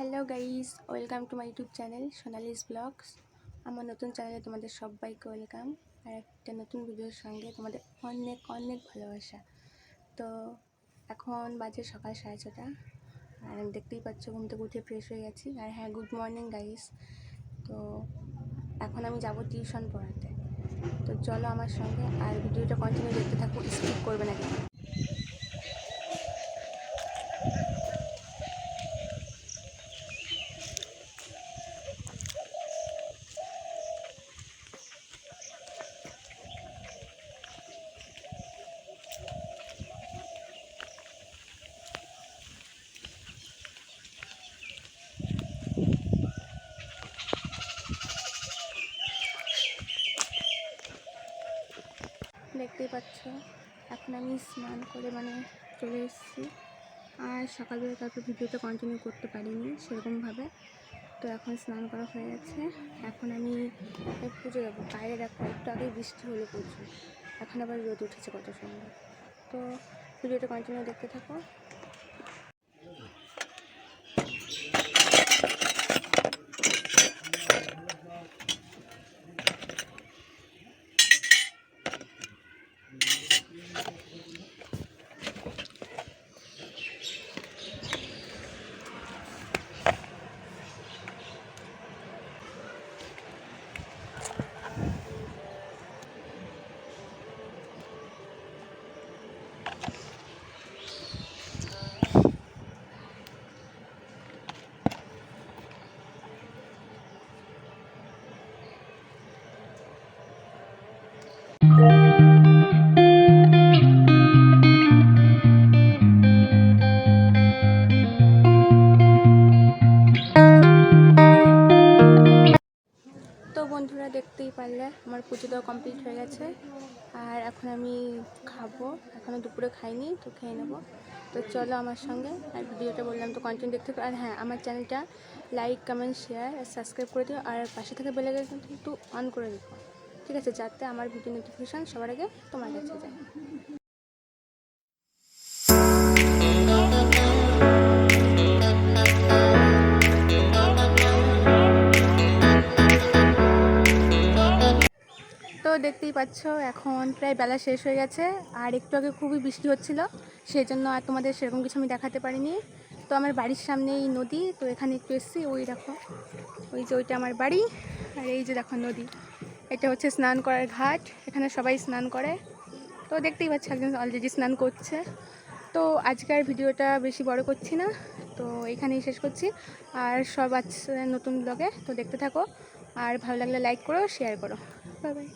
Hello guys, welcome to my YouTube channel Sonali's blogs. আমার নতুন চ্যানেলে তোমাদের সবাইকে ওয়েলকাম আর একটা নতুন ভিডিওর সঙ্গে তোমাদের অনেক অনেক ভালোবাসা। তো এখন বাজে সকাল 6:30 আর দেখতেই পাচ্ছ ঘুম থেকে উঠে ফ্রেশ হয়ে গেছি। আর হ্যাঁ, গুড মর্নিং গাইস। তো এখন আমি যাব টিউশন পড়াতে। তো চলো আমার সঙ্গে আর ভিডিওটা কন্টিনিউ দেখতে থাকো, স্কিপ করবে না কিন্তু। দেখতেই পাচ্ছ এখন আমি স্নান করে চলে এসেছি। আর সকালবেলা তারপর ভিডিওটা কন্টিনিউ করতে পারিনি সেরকমভাবে। তো এখন স্নান করা হয়ে গেছে, এখন আমি পুজো যাবো। বাইরে দেখো একটু আগে বৃষ্টি হলো প্রচুর, এখন আবার রোদ উঠেছে কত সুন্দর। তো ভিডিওটা কন্টিনিউ দেখতে থাকো। তো বন্ধুরা, দেখতেই পারলে আমার পুজো দেওয়া কমপ্লিট হয়ে গেছে আর এখন আমি খাবো। এখনও দুপুরে খাইনি, তো খেয়ে নেবো। তো চলো আমার সঙ্গে। আর ভিডিওটা বললাম তো কন্টিনিউ দেখতে পারো। আর হ্যাঁ, আমার চ্যানেলটা লাইক, কমেন্ট, শেয়ার আর সাবস্ক্রাইব করে দিও। আর পাশে থেকে বেল আইকনটা একটু অন করে দিও, ঠিক আছে, যাতে আমার ভিডিও নোটিফিকেশান সবার আগে তোমার কাছে যায়। তো দেখতেই পাচ্ছ এখন প্রায় বেলা শেষ হয়ে গেছে আর একটু আগে খুবই বৃষ্টি হচ্ছিল, সেই জন্য আর তোমাদের সেরকম কিছু আমি দেখাতে পারিনি। তো আমার বাড়ির সামনেই নদী, তো এখানে একটু এসেছি। ওই দেখো, ওই যে ওইটা আমার বাড়ি আর এই যে দেখো নদী। এটা হচ্ছে স্নান করার ঘাট, এখানে সবাই স্নান করে। তো দেখতেই পাচ্ছ একজন অলরেডি স্নান করছে। তো আজকের ভিডিওটা বেশি বড় করছি না, তো এখানেই শেষ করছি। আর সব আছে নতুন ব্লগে, তো দেখতে থাকো। আর ভালো লাগলে লাইক করো, শেয়ার করো। Bye bye.